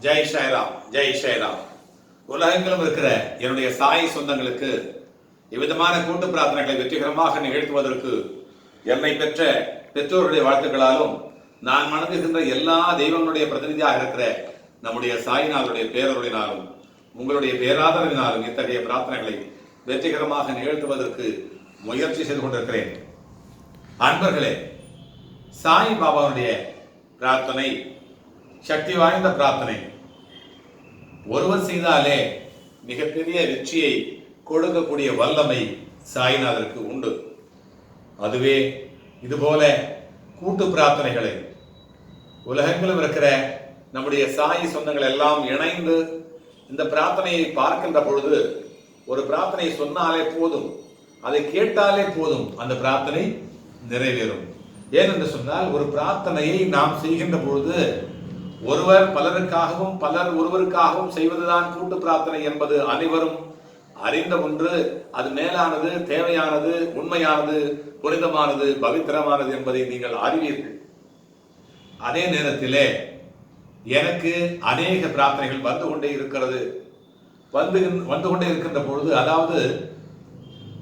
ஜெய் ஸ்ரீராம், ஜெய் ஸ்ரீராம். உலகெங்கிலும் இருக்கிற என்னுடைய சாய் சொந்தங்களுக்கு இவ்விதமான கூட்டு பிரார்த்தனைகளை வெற்றிகரமாக நிகழ்த்துவதற்கு என்னை பெற்ற பெற்றோருடைய வாழ்த்துக்களாலும் நான் வணங்குகின்ற எல்லா தெய்வங்களுடைய பிரதிநிதியாக இருக்கிற நம்முடைய சாய்நாளுடைய பேரருளினாலும் உங்களுடைய பேராதரவினாலும் இத்தகைய பிரார்த்தனைகளை வெற்றிகரமாக நிகழ்த்துவதற்கு முயற்சி செய்து கொண்டிருக்கிறேன். அன்பர்களே, சாய் பாபாவுடைய பிரார்த்தனை சக்தி வாய்ந்த பிரார்த்தனை. ஒருவர் செய்தாலே மிகப்பெரிய வெற்றியை கொடுக்கக்கூடிய வல்லமை சாய்நாதருக்கு உண்டு. அதுவே இதுபோல கூட்டு பிரார்த்தனைகளை உலகெங்கிலும் இருக்கிற நம்முடைய சாய் சொந்தங்கள் எல்லாம் இணைந்து இந்த பிரார்த்தனையை பார்க்கின்ற பொழுது ஒரு பிரார்த்தனை சொன்னாலே போதும், அதை கேட்டாலே போதும், அந்த பிரார்த்தனை நிறைவேறும். ஏனென்று சொன்னால் ஒரு பிரார்த்தனையை நாம் செய்கின்ற பொழுது ஒருவர் பலருக்காகவும் பலர் ஒருவருக்காகவும் செய்வதுதான் கூட்டு பிரார்த்தனை என்பது அனைவரும் அறிந்த ஒன்று. அது மேலானது, தேவையானது, உண்மையானது, புனிதமானது, பவித்திரமானது என்பதை நீங்கள் அறிவீர்கள். அதே நேரத்திலே எனக்கு அநேக பிரார்த்தனைகள் வந்து கொண்டே இருக்கிறது. வந்து கொண்டே இருக்கின்ற பொழுது, அதாவது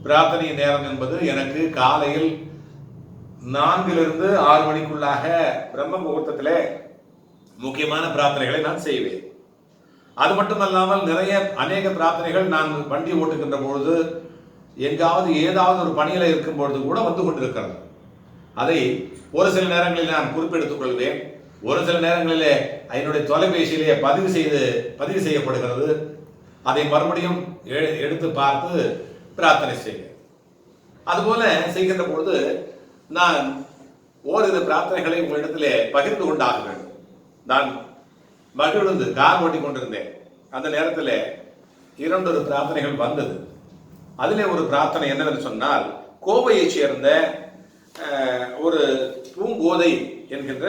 பிரார்த்தனை நேரம் என்பது எனக்கு காலையில் 4 to 6 மணிக்குள்ளாக பிரம்ம முகூர்த்தத்திலே முக்கியமான பிரார்த்தனைகளை நான் செய்வேன். அது மட்டுமல்லாமல் அநேக பிரார்த்தனைகள் நான் வண்டி ஓட்டுகின்ற பொழுது எங்காவது ஏதாவது ஒரு பணியில இருக்கும் பொழுது கூட வந்து கொண்டிருக்கிறது. அதை ஒரு சில நேரங்களில் நான் குறிப்பெடுத்துக் கொள்வேன். ஒரு சில நேரங்களிலே என்னுடைய தொலைபேசியிலே பதிவு செய்யப்படுகிறது. அதை மறுபடியும் எடுத்து பார்த்து பிரார்த்தனை செய்வேன். அதுபோல செய்கின்ற பொழுது நான் ஓரிரு பிரார்த்தனைகளை உங்களிடத்திலே பகிர்ந்து கொண்டாக வேண்டும். நான் மகிழ்ந்து கார் ஓட்டி கொண்டிருந்தேன். அந்த நேரத்தில் 2 பிரார்த்தனைகள் வந்தது. அதிலே ஒரு பிரார்த்தனை என்னவென்று சொன்னால், கோவையை சேர்ந்த ஒரு பூங்கோதை என்கின்ற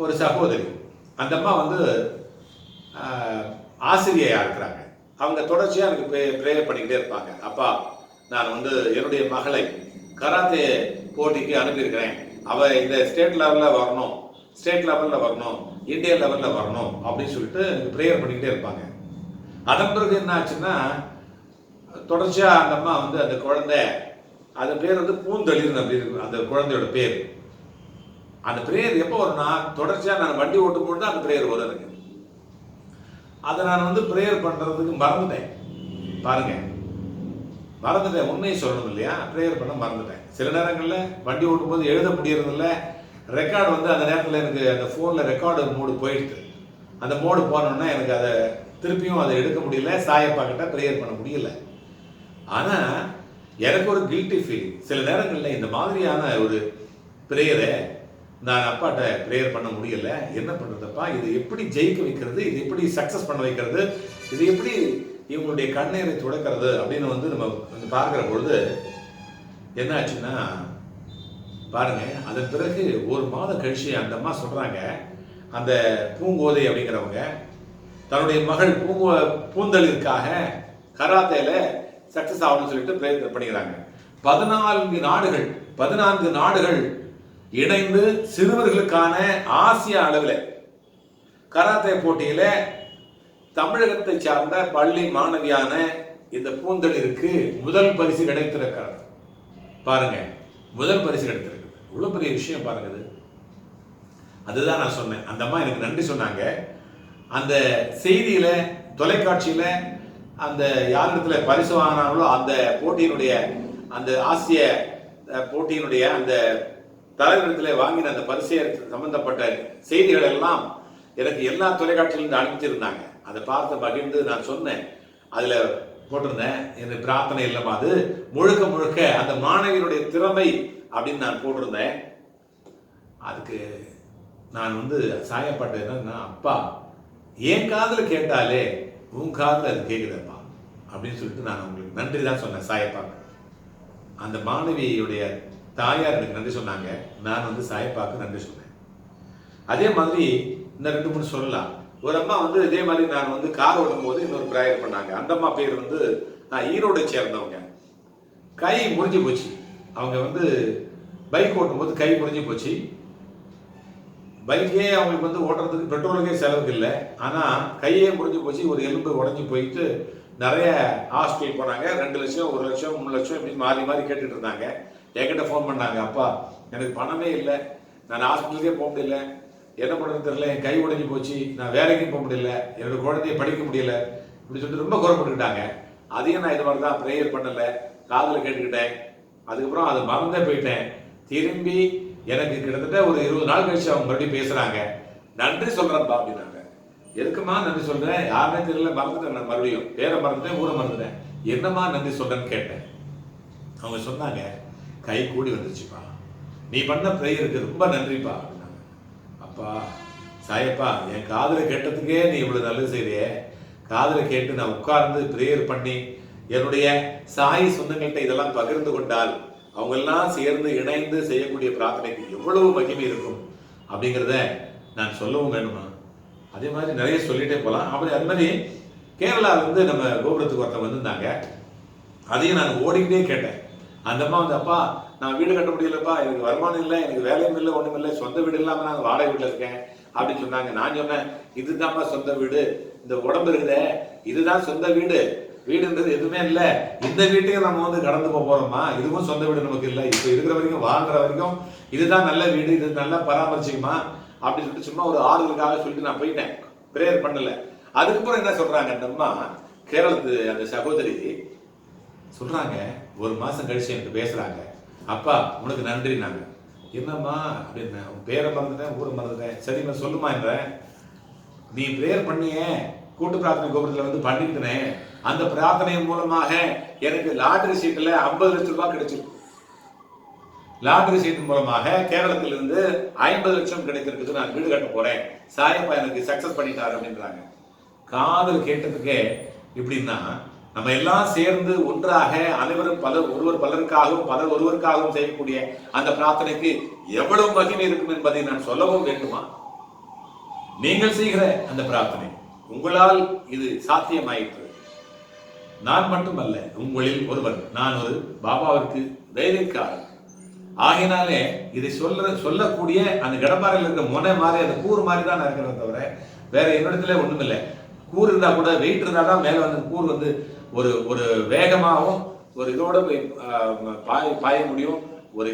ஒரு சகோதரி. அந்த அம்மா ஆசிரியையா இருக்கிறாங்க. அவங்க தொடர்ச்சியாக எனக்கு ப்ரேயர் பண்ணிக்கிட்டே இருப்பாங்க. அப்பா, நான் என்னுடைய மகளை கராத்தே போட்டிக்கு அனுப்பியிருக்கிறேன். அவள் இந்த ஸ்டேட் லெவலில் வரணும், இந்தியா லெவலில் வரணும் அப்படின்னு சொல்லிட்டு ப்ரேயர் பண்ணிக்கிட்டே இருப்பாங்க. அதன் பிறகு என்ன ஆச்சுன்னா, தொடர்ச்சியாக அந்த அம்மா அந்த குழந்தை, அந்த பேர் பூந்தளிர் அப்படின்னு அந்த குழந்தையோட பேர். அந்த ப்ரேயர் எப்போ வரும்னா, தொடர்ச்சியாக நான் வண்டி ஓட்டும் பொழுது அந்த ப்ரேயர் வரும் எனக்கு. அதை நான் ப்ரேயர் பண்ணுறதுக்கு மறந்துட்டேன். பாருங்க, மறந்துட்டேன். உண்மையை சொல்லணும் இல்லையா, ப்ரேயர் பண்ண மறந்துட்டேன். சில நேரங்களில் வண்டி ஓட்டும் போது எழுத முடியறதில்ல. ரெக்கார்டு அந்த நேரத்தில் எனக்கு அந்த ஃபோனில் ரெக்கார்டு மோடு போயிடுது. அந்த மோடு போனோன்னா எனக்கு அதை திருப்பியும் அதை எடுக்க முடியல, சாயப்பா கிட்ட ப்ரேயர் பண்ண முடியல. ஆனால் எனக்கு ஒரு கில்ட்டி ஃபீலிங். சில நேரங்களில் இந்த மாதிரியான ஒரு ப்ரேயரை நான் அப்பாட்ட ப்ரேயர் பண்ண முடியல. என்ன பண்ணுறதுப்பா, இது எப்படி ஜெயிக்க வைக்கிறது, இது எப்படி சக்ஸஸ் பண்ண வைக்கிறது, இது எப்படி இவங்களுடைய கண்ணீரை துடைக்கிறது அப்படின்னு நம்ம பார்க்குற பொழுது என்ன ஆச்சுன்னா, பாருங்க, அதன் பிறகு 1 மாதம் கழிச்சு அந்த அம்மா சொல்றாங்க, அந்த பூங்கோதை அப்படிங்கிறவங்க தன்னுடைய மகள் பூந்தளிற்காக கராத்தேல சக்சஸ் ஆகணும்னு சொல்லிட்டு பிரயத்னம் பண்ணிக்கிறாங்க. 14 நாடுகள் இணைந்து சிறுவர்களுக்கான ஆசிய அளவில் கராத்தே போட்டியில தமிழகத்தை சார்ந்த பள்ளி மாணவியான இந்த பூந்தளிருக்கு முதல் பரிசு கிடைத்திருக்கிறது. பாருங்க, முதல் பரிசு கிடைத்திருக்கு. இவ்வளவு பெரிய விஷயம் பாருங்க. அதுதான் நான் சொன்னேன். அந்த அம்மா எனக்கு நன்றி சொன்னாங்க. அந்த செய்தியில, தொலைக்காட்சியில, அந்த யாரிடத்துல பரிசு வாங்கினாங்களோ அந்த போட்டியினுடைய, அந்த ஆசிய போட்டியினுடைய அந்த தலைவரிடத்துல வாங்கின அந்த பரிசு சம்பந்தப்பட்ட செய்திகள் எல்லாம் எனக்கு எல்லா தொலைக்காட்சியிலிருந்து அனுப்பிச்சிருந்தாங்க. அதை பார்த்து பகிர்ந்து நான் சொன்னேன். அதுல போட்டிருந்தேன், இந்த பிரார்த்தனை இல்லமா, அது முழுக்க அந்த மாணவியனுடைய திறமை அப்படின்னு நான் போட்டிருந்தேன். அதுக்கு நான் சாயப்பாட்டு என்னன்னா, அப்பா, என் காதில் கேட்டாலே உன் காதில் அது கேட்குதப்பா அப்படின்னு சொல்லிட்டு நான் உங்களுக்கு நன்றி தான் சொன்னேன் சாயப்பாக்கு. அந்த மாணவியுடைய தாயார் எனக்கு நன்றி சொன்னாங்க. நான் சாயப்பாக்கு நன்றி சொன்னேன். அதே மாதிரி இந்த 2-3 சொல்லலாம். ஒரு அம்மா இதே மாதிரி நான் கார் ஓடும் போது இன்னொரு ப்ரேயர் பண்ணாங்க. அந்த அம்மா பேர் ஈரோடை சேர்ந்தவங்க. கை முறிஞ்சு போச்சு. அவங்க பைக் ஓட்டும் போது கை முறிஞ்சு போச்சு. பைக்கே அவங்களுக்கு வந்து ஓட்டுறதுக்கு பெட்ரோலுக்கே செலவுக்கு இல்லை. ஆனால் கையே முடிஞ்சு போச்சு, ஒரு எலும்பு உடஞ்சி போயிட்டு நிறைய ஹாஸ்பிட்டல் போனாங்க. 2 லட்சம் 1 லட்சம் 3 லட்சம் இப்படி மாறி மாறி கேட்டுட்டு இருந்தாங்க. என்கிட்ட ஃபோன் பண்ணாங்க, அப்பா எனக்கு பணமே இல்லை, நான் ஹாஸ்பிட்டலுக்கே போக முடியல, என்ன பண்ணுறது தெரியல, என் கை உடஞ்சி போச்சு, நான் வேலைக்கும் போக முடியல, என்னோட குழந்தைய படிக்க முடியல, இப்படி சொல்லிட்டு ரொம்ப குறைப்பட்டுக்கிட்டாங்க. அதையும் நான் இது மாதிரி தான் ப்ரேயர் பண்ணலை, காதில் கேட்டுக்கிட்டேன். அதுக்கப்புறம் அதை மறந்தே போயிட்டேன். திரும்பி எனக்கு கிட்டத்தட்ட ஒரு 20 நாள் கழிச்சு அவங்க மறுபடியும் பேசுறாங்க. நன்றி சொல்றேன்ப்பா அப்படின்னாங்க. எதுக்குமா நன்றி சொல்றேன், யாருமே தெரியல, மறந்துட்டேன், நான் மறுபடியும் பேரை மறந்துட்டேன், ஊரை மறந்துட்டேன், என்னமா நன்றி சொல்றேன்னு கேட்டேன். அவங்க சொன்னாங்க, கை கூடி வந்துச்சுப்பா, நீ பண்ண ப்ரேயருக்கு ரொம்ப நன்றிப்பா அப்படின்னாங்க. அப்பா சாயப்பா, என் காதுல கேட்டதுக்கே நீ இவ்வளவு நல்லது செய்றியே, காதுல கேட்டு நான் உட்கார்ந்து ப்ரேயர் பண்ணி என்னுடைய சாய் சொந்தங்கள்கிட்ட இதெல்லாம் பகிர்ந்து கொண்டால் அவங்க எல்லாம் சேர்ந்து இணைந்து செய்யக்கூடிய பிரார்த்தனைக்கு எவ்வளவு மகிமை இருக்கும் அப்படிங்கிறத நான் சொல்லவும் வேணுமா. அதே மாதிரி நிறைய சொல்லிட்டே போகலாம். அப்படி அது மாதிரி கேரளாவிலிருந்து நம்ம கோபுரத்துக்கு ஒருத்தர் வந்திருந்தாங்க. அதையும் நான் ஓடிக்கிட்டே கேட்டேன். அந்த அம்மா வந்து, அப்பா நான் வீடு கட்ட முடியலப்பா, எனக்கு வருமானம் இல்லை, எனக்கு வேலையும் இல்லை, ஒன்றும் இல்லை, சொந்த வீடு இல்லாமல் நான் வாடகை வீட்டில் இருக்கேன் அப்படின்னு சொன்னாங்க. நான் சொன்னேன், இதுதான்ப்பா சொந்த வீடு, இந்த உடம்பு இருக்குதே இதுதான் சொந்த வீடு, வீடுன்றது எதுவுமே இல்லை, இந்த வீட்டையும் நம்ம வந்து கடந்து போறோமா, இதுவும் சொந்த வீடு நமக்கு இல்லை, இப்போ இருக்கிற வரைக்கும் வாழ்ற வரைக்கும் இதுதான் நல்ல வீடு, இது நல்லா பராமரிச்சுக்குமா அப்படின்னு சொல்லிட்டு சும்மா ஒரு ஆறுதலுக்காக சொல்லிட்டு நான் போயிட்டேன், பிரேயர் பண்ணல. அதுக்கப்புறம் என்ன சொல்றாங்க, அந்த அம்மா கேரளத்து அந்த சகோதரி சொல்றாங்க, 1 மாசம் கழிச்சு எனக்கு பேசுறாங்க, அப்பா உனக்கு நன்றினாங்க. என்னம்மா அப்படின்னு, பேரை மறந்துட்டேன், ஊரை மறந்துட்டேன், சரிம்மா சொல்லுமா என்ற, நீ பிரேயர் பண்ணியே கூட்டு பிரார்த்தனை கோபுரத்தில் வந்து பண்ணிக்கிட்டேன், அந்த பிரார்த்தனையின் மூலமாக எனக்கு லாட்டரி சீட்டுல 50 லட்சம் ரூபாய் கிடைச்சிருக்கு. லாட்டரி சீட்டு மூலமாக கேரளத்திலிருந்து 50 லட்சம் கிடைத்திருக்கு, நான் வீடு கட்ட போறேன், சாயப்பா எனக்கு சக்சஸ் பண்ணிட்டாரு அப்படின்றாங்க. காதல் கேட்டதுக்கே இப்படின்னா நம்ம எல்லாம் சேர்ந்து ஒன்றாக அனைவரும் ஒருவர் பலருக்காகவும் பலர் ஒருவருக்காகவும் செய்யக்கூடிய அந்த பிரார்த்தனைக்கு எவ்வளவு மகிமை இருக்கும் என்பதை நான் சொல்லவும் வேண்டுமா. நீங்கள் செய்கிற அந்த பிரார்த்தனை உங்களால் இது சாத்தியமாயிற்று. நான் மட்டுமல்ல, உங்களில் ஒருவன், நான் ஒரு பாபாவிற்கு தைரியக்காரன் ஆகினாலே இதை சொல்லக்கூடிய அந்த கடப்பாறையில் இருக்கிற முனை மாதிரி அந்த கூறு மாதிரி தான் நான் இருக்கிறத தவிர வேற என்னிடத்துல ஒண்ணும் இல்லை. கூறு இருந்தா கூட வெயிட் இருந்தா தான் மேல வந்து கூறு வந்து ஒரு ஒரு வேகமாகவும் ஒரு இதோட பாய முடியும், ஒரு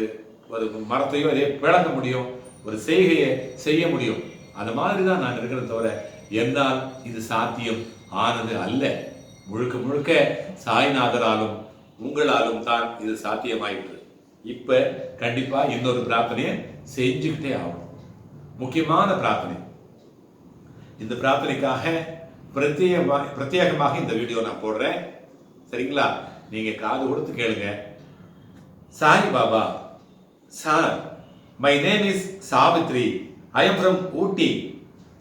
ஒரு மரத்தையும் இதே பிளக்க முடியும், ஒரு செய்கையை செய்ய முடியும். அது மாதிரி தான் நான் இருக்கிறத தவிர என்னால் இது சாத்தியம் ஆனது அல்ல. முழுக்க முழுக்க சாய்நாதராலும் உங்களாலும் தான் இது சாத்தியமாயிற்று. இப்ப கண்டிப்பா இன்னொரு பிரார்த்தனையை செஞ்சுக்கிட்டே ஆகணும். முக்கியமான பிரார்த்தனை. இந்த பிரார்த்தனைக்காக பிரத்யேகமாக இந்த வீடியோ நான் போடுறேன், சரிங்களா? நீங்க காது கொடுத்து கேளுங்க. Sai Baba, sir, my name is Savitri. I am from Ooty.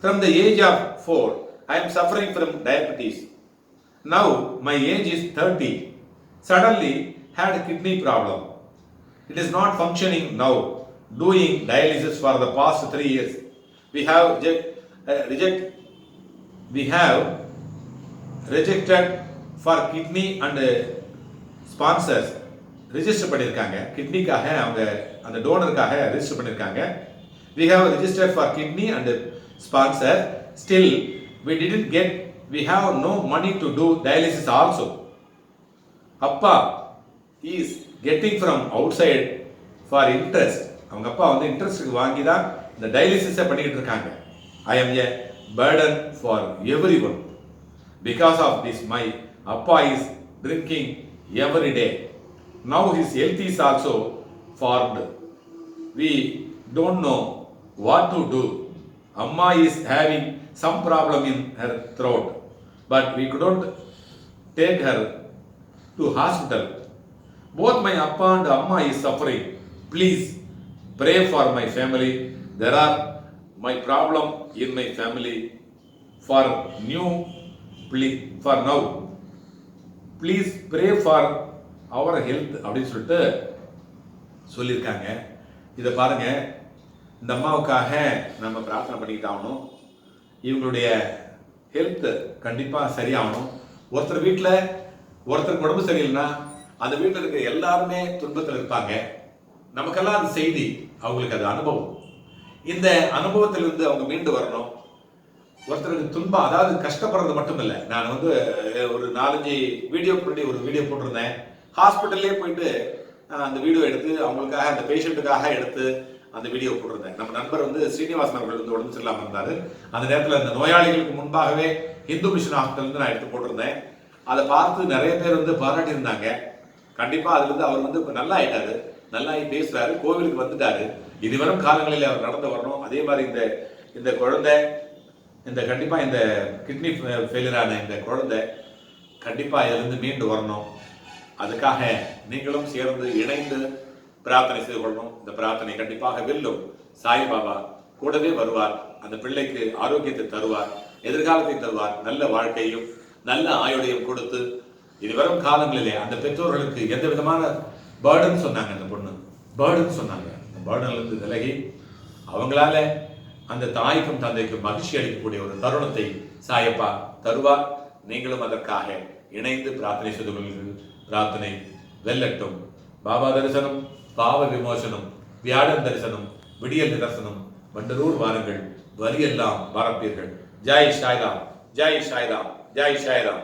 From the age of 4, I am suffering from diabetes. Now my age is 30. Suddenly had a kidney problem. It is not functioning now. Doing dialysis for the past 3 years. We have rejected for kidney and sponsors. Register பண்ணிருக்காங்க, கிட்னிக்காக அவங்க அந்த டோனருக்காக register பண்ணிருக்காங்க. We have registered for kidney and sponsor. Still, we have no money to do dialysis also. Appa is getting from outside for interest. அவங்க அப்பா வந்து இன்ட்ரெஸ்ட்க்கு வாங்கி தான் இந்த டயாலிசிஸை பண்ணிட்டு இருக்காங்க. I am a burden for everyone. Because of this, my appa is drinking every day. Now his health is also formed. We don't know what to do. Amma is having some problem in her throat, but we couldn't take her to hospital. Both my appa and amma is suffering. Please pray for my family. There are my problem in my family for now. Please pray for our health அப்படின்னு சொல்லிட்டு சொல்லியிருக்காங்க. இதை பாருங்க, இந்த அம்மாவுக்காக நம்ம பிரார்த்தனை பண்ணிக்கிட்டாகணும். இவங்களுடைய ஹெல்த் கண்டிப்பாக சரியாகணும். ஒருத்தர் வீட்டில் ஒருத்தருக்கு உடம்பு சரியில்லைன்னா அந்த வீட்டில் இருக்கிற எல்லாருமே துன்பத்தில் இருப்பாங்க. நமக்கெல்லாம் அது செய்தி, அவங்களுக்கு அது அனுபவம். இந்த அனுபவத்திலிருந்து அவங்க மீண்டு வரணும். ஒருத்தருக்கு துன்பம், அதாவது கஷ்டப்படுறது மட்டும் இல்லை. நான் வந்து ஒரு 4-5 வீடியோ முன்னாடி ஒரு வீடியோ போட்டிருந்தேன். ஹாஸ்பிட்டல்லே போயிட்டு அந்த வீடியோ எடுத்து அவங்களுக்காக, அந்த பேஷண்ட்டுக்காக எடுத்து அந்த வீடியோ போட்டிருந்தேன். நம்ம நண்பர் வந்து ஸ்ரீனிவாசன் அவர்கள் வந்து உடம்பு சரியில்லாமல் இருந்தார். அந்த நேரத்தில் அந்த நோயாளிகளுக்கு முன்பாகவே இந்து மிஷன் ஹாஸ்பிட்டல் வந்து நான் எடுத்து போட்டிருந்தேன். அதை பார்த்து நிறைய பேர் வந்து பாராட்டி இருந்தாங்க. கண்டிப்பா அதுல இருந்து அவர் வந்து இப்ப நல்லா ஆயிட்டாரு, நல்லாயி பேசுறாரு, கோவிலுக்கு வந்துட்டாரு. இனி வரும் காலங்களில் அவர் நடந்து வரணும். அதே மாதிரி இந்த குழந்தை, இந்த கண்டிப்பா இந்த கிட்னி ஃபெயிலியரான இந்த குழந்தை கண்டிப்பா இதிலிருந்து மீண்டு வரணும். அதுக்காக நீங்களும் சேர்ந்து இணைந்து பிரார்த்தனை செய்து கொள்ளணும். இந்த பிரார்த்தனை கண்டிப்பாக வெல்லும். சாய்பாபா கூடவே வருவார். அந்த பிள்ளைக்கு ஆரோக்கியத்தை தருவார், எதிர்காலத்தை தருவார், நல்ல வாழ்க்கையும் நல்ல ஆயுளையும் கொடுத்து இனி வரும் காலங்களிலே அந்த பெற்றோர்களுக்கு எந்த விதமான பேர்டன் சொன்னாங்க, அந்த பொண்ணு பேர்டன் சொன்னாங்க, அந்த பேர்டன்ல இருந்து விலகி அவங்களால அந்த தாய்க்கும் தந்தைக்கும் மகிழ்ச்சி அளிக்கக்கூடிய ஒரு தருணத்தை சாயப்பா தருவார். நீங்களும் அதற்காக இணைந்து பிரார்த்தனை செய்து கொள்ளுங்கள். பிரார்த்தனை வெல்லட்டும். பாபா தரிசனம், பாவ விமோசனம், வியாழன் தரிசனம், விடியல் நிதர்சனம், வண்டலூர் வாருங்கள், வரியெல்லாம் வரப்பீர்கள். ஜெய் சாய்ராம், ஜெய் சாய்ராம், ஜெய் சாய்ராம்.